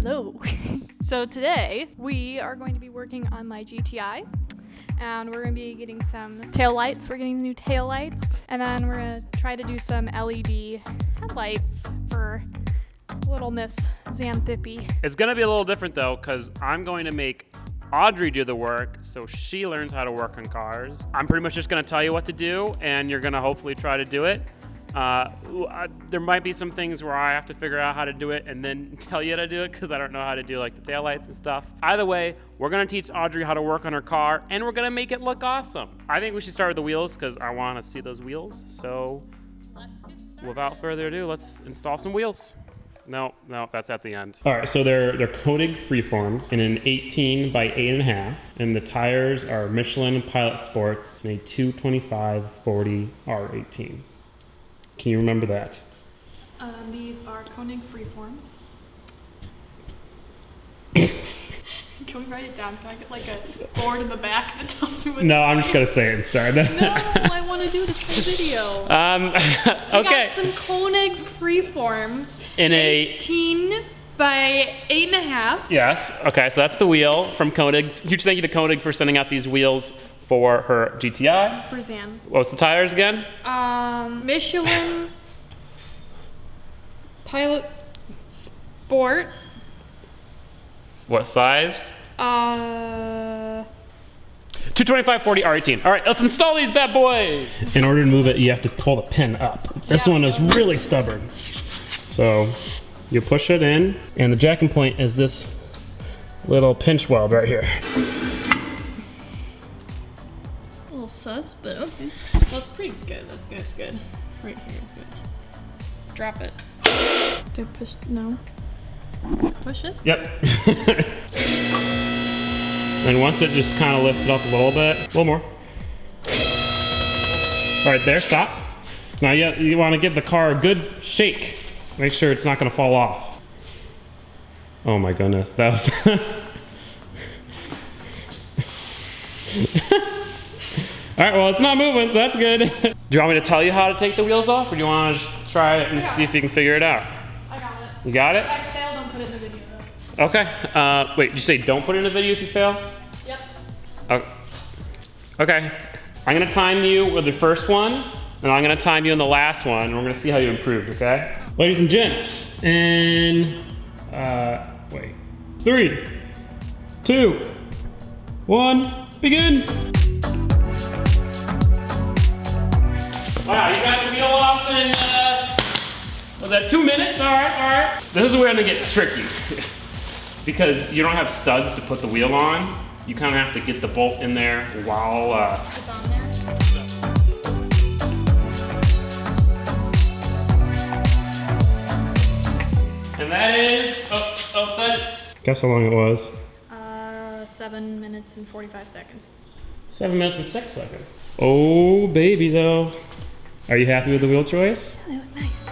Hello. So today we are going to be working on my GTI, and we're going to be getting some taillights. We're getting new taillights, and then we're going to try to do some LED headlights for little Miss Xanthippe. It's going to be a little different though, because I'm going to make Audrey do the work so she learns how to work on cars. I'm pretty much just going to tell you what to do, and you're going to hopefully try to do it. There might be some things where I have to figure out how to do it and then tell you how to do it because I don't know how to do like the taillights and stuff. Either way, we're gonna teach Audrey how to work on her car and we're gonna make it look awesome. I think we should start with the wheels because I want to see those wheels. So without further ado, let's install some wheels. No, that's at the end. All right, so they're Koenig freeforms in an 18 by 8.5, and the tires are Michelin Pilot Sports in a 225/40 R18. Can you remember that? These are Koenig freeforms. Can we write it down? Can I get like a board in the back that tells me what? No, I'm just gonna say it instead. No, I want to do it. It's my video. Okay. We got some Koenig freeforms In a 18 by 8.5. Yes. Okay, so that's the wheel from Koenig. Huge thank you to Koenig for sending out these wheels for her GTI. For Zan. What's the tires again? Michelin Pilot Sport. What size? 225/40 R18. All right, let's install these bad boys. In order to move it, you have to pull the pin up. This one is really stubborn. So you push it in, and the jacking point is this little pinch weld right here. A little sus, but okay. Well, it's pretty good. That's good. Right here is good. Drop it. Do I push? No. Push this? Yep. And once it just kind of lifts it up a little bit, a little more. All right, there, stop. Now you want to give the car a good shake. Make sure it's not going to fall off. Oh my goodness, that was... All right, well, it's not moving, so that's good. Do you want me to tell you how to take the wheels off, or do you want to just try it and see if you can figure it out? I got it. You got it? If I fail, don't put it in the video though. Okay. Wait, did you say don't put it in the video if you fail? Yep. Okay. I'm gonna time you with the first one, and I'm gonna time you in the last one, and we're gonna see how you improved, okay? Ladies and gents, in, wait. 3, 2, 1, begin. Wow, you got the wheel off in, was that 2 minutes? All right. This is where it gets tricky. Because you don't have studs to put the wheel on, you kind of have to get the bolt in there while, It's on there. And that is, that's... Guess how long it was? 7 minutes and 45 seconds. 7 minutes and 6 seconds. Oh, baby, though. Are you happy with the wheel choice? They look nice.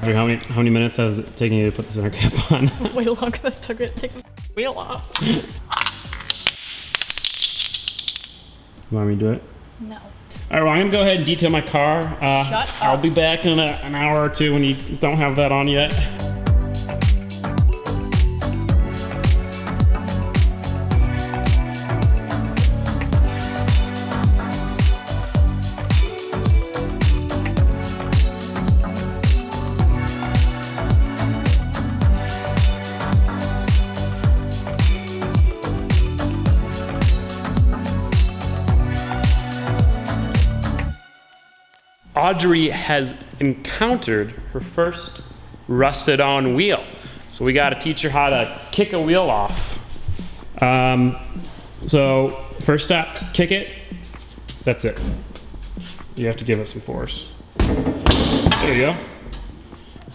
How many minutes has it taken you to put the center cap on? Way longer than it took it to take the wheel off. You want me to do it? No. All right, well, I'm gonna go ahead and detail my car. Shut up. I'll be back in an hour or two when you don't have that on yet. Audrey has encountered her first rusted on wheel. So we gotta teach her how to kick a wheel off. So first step, kick it. That's it. You have to give it some force. There you go.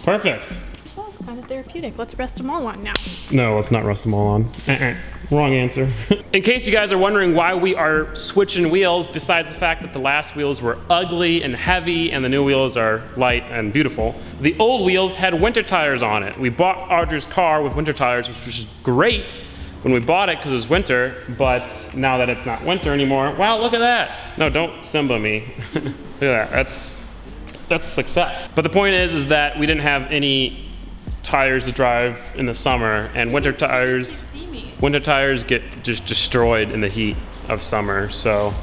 Perfect. Well, it's kind of therapeutic. Let's rest them all on now. No, let's not rust them all on. Wrong answer. In case you guys are wondering why we are switching wheels, besides the fact that the last wheels were ugly and heavy and the new wheels are light and beautiful, the old wheels had winter tires on it. We bought Audrey's car with winter tires, which was great, when we bought it because it was winter, but now that it's not winter anymore, wow, look at that. No, don't Simba me. Look at that, that's a success. But the point is that we didn't have any tires to drive in the summer, and winter tires get just destroyed in the heat of summer, so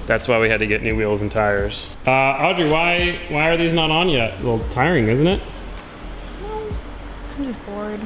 that's why we had to get new wheels and tires. Audrey, why are these not on yet? It's a little tiring, isn't it? No, I'm just bored.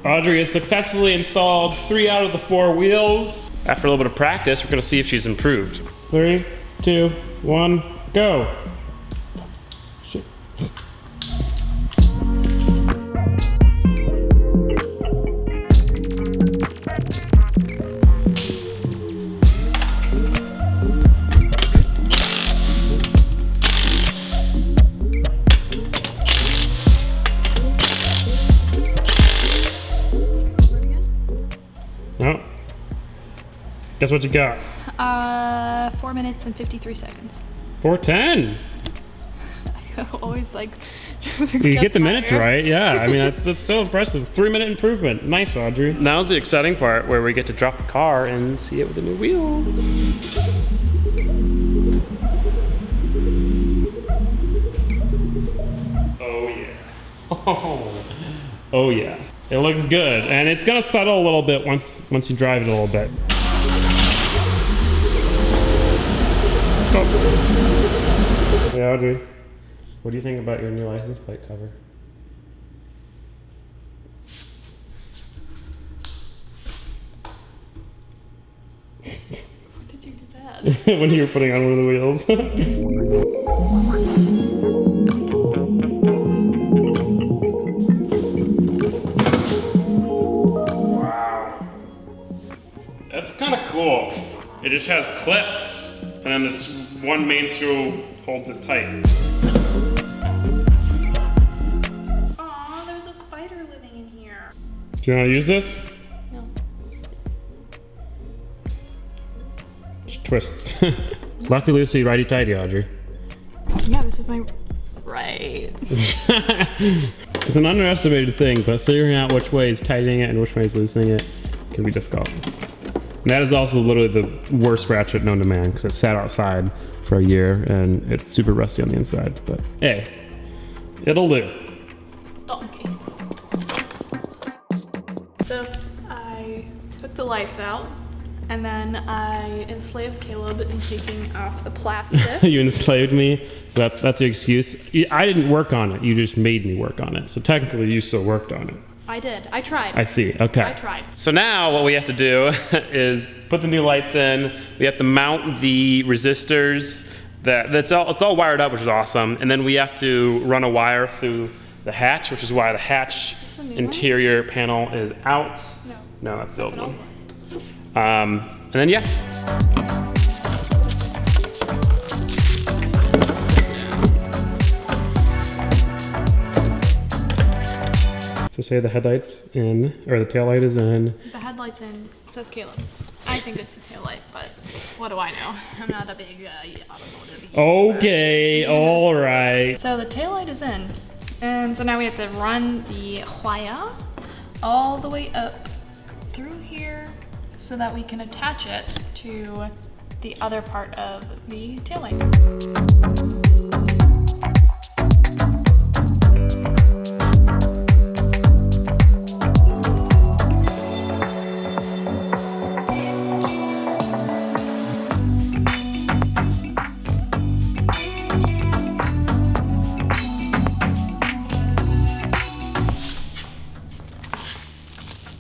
Audrey has successfully installed 3 out of the 4 wheels. After a little bit of practice, we're gonna see if she's improved. 3, 2, 1, go. Shit. No. Guess what you got? 4 minutes and 53 seconds. 4:10. I always like. You get the minutes right, yeah. I mean, that's still impressive. 3-minute improvement. Nice, Audrey. Now's the exciting part where we get to drop the car and see it with the new wheels. Oh yeah. Oh yeah. It looks good, and it's gonna settle a little bit once you drive it a little bit. Oh. Hey Audrey, what do you think about your new license plate cover? When did you do that? When you were putting on one of the wheels. Wow. That's kind of cool. It just has clips, and then this one main screw holds it tight. Aw, there's a spider living in here. Do you want to use this? No. Just twist. Lefty loosey, righty tighty, Audrey. Yeah, this is my right. It's an underestimated thing, but figuring out which way is tightening it and which way is loosening it can be difficult. And that is also literally the worst ratchet known to man, because it sat outside for a year and it's super rusty on the inside. But hey, it'll do. Donkey. So I took the lights out, and then I enslaved Caleb in taking off the plastic. You enslaved me, so that's your excuse. I didn't work on it, you just made me work on it. So technically you still worked on it. I did. I tried. I see, okay. I tried. So now what we have to do is put the new lights in. We have to mount the resistors. It's all wired up, which is awesome. And then we have to run a wire through the hatch, which is why the hatch interior panel is out. No, that's the old one. And then yeah. So say the headlight's in, or the taillight is in. The headlight's in, says Caleb. I think it's a taillight, but what do I know? I'm not a big automotive. Okay, all right. So the taillight is in, and so now we have to run the wire all the way up through here so that we can attach it to the other part of the taillight.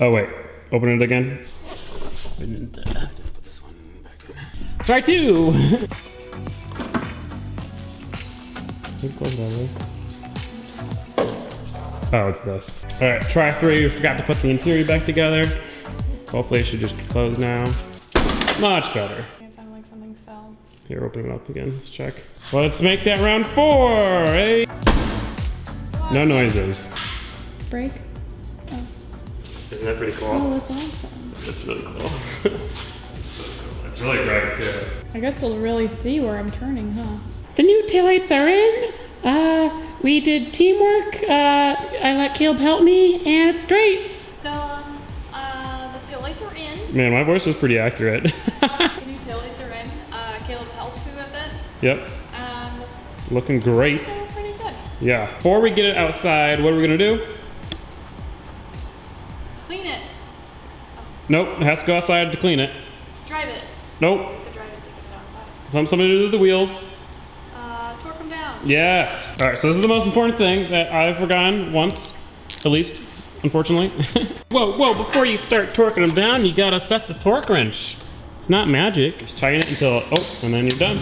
Oh wait, open it again. We didn't put this one back in. Try 2! Oh, it's this. Alright, try 3. We forgot to put the interior back together. Hopefully it should just close now. Much better. It sounded like something fell. Here, open it up again. Let's check. Let's make that round 4. Hey. No noises. Brake. Oh. Isn't that pretty cool? Oh, that's awesome. It's really cool. It's so cool. It's really bright too. I guess they'll really see where I'm turning, huh? The new taillights are in. We did teamwork. I let Caleb help me, and it's great. So, the taillights are in. Man, my voice was pretty accurate. The new taillights are in. Caleb helped me with it. Yep. And Looking great. they were pretty good. Yeah. Before we get it outside, what are we gonna do? Clean it. Nope, it has to go outside to clean it. Drive it. Nope. You have to drive it to get it outside. Something to do with the wheels. Torque them down. Yes. All right, so this is the most important thing that I've forgotten once, at least, unfortunately. Whoa, before you start torquing them down, you gotta set the torque wrench. It's not magic, just tighten it until, and then you're done.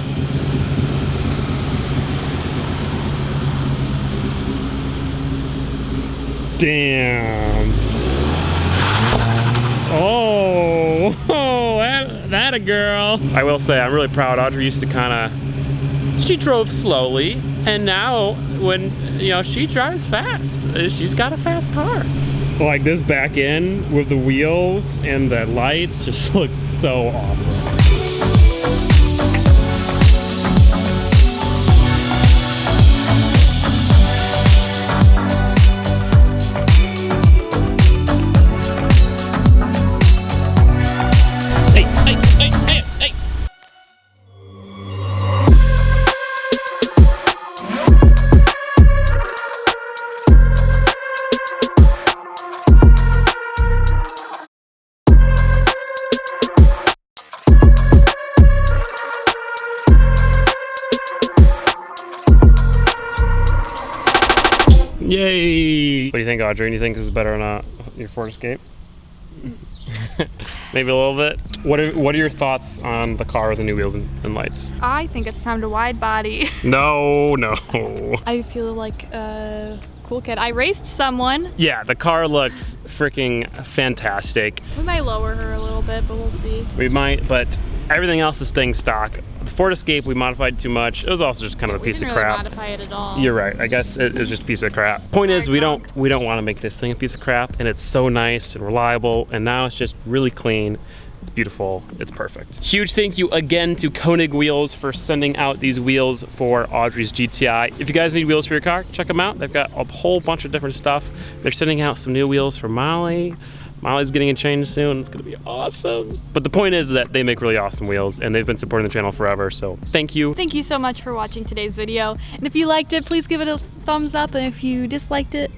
Damn. That a girl. I will say, I'm really proud. Audrey used to she drove slowly, and now when, she drives fast. She's got a fast car. Like this back end with the wheels and the lights just looks so awesome. Hey. Yay! What do you think, Audrey? Do you think this is better than your Ford Escape? Maybe a little bit. What are your thoughts on the car with the new wheels and lights? I think it's time to wide body. No. I feel like a cool kid. I raced someone. Yeah, the car looks freaking fantastic. We might lower her a little bit, but we'll see. We might, but everything else is staying stock. The Ford Escape, we modified too much. It was also just kind of a piece of We didn't really crap. modify it at all. You're right. I guess it was just a piece of crap. Point is, we don't want to make this thing a piece of crap, and it's so nice and reliable, and now it's just really clean. It's beautiful. It's perfect. Huge thank you again to Koenig Wheels for sending out these wheels for Audrey's GTI. If you guys need wheels for your car, check them out. They've got a whole bunch of different stuff. They're sending out some new wheels for Molly. Molly's getting a change soon. It's gonna be awesome. But the point is that they make really awesome wheels, and they've been supporting the channel forever, so thank you. Thank you so much for watching today's video. And if you liked it, please give it a thumbs up. And if you disliked it,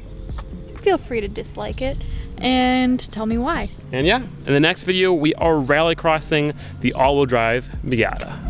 feel free to dislike it and tell me why. And yeah, in the next video, we are rally crossing the all-wheel drive Miata.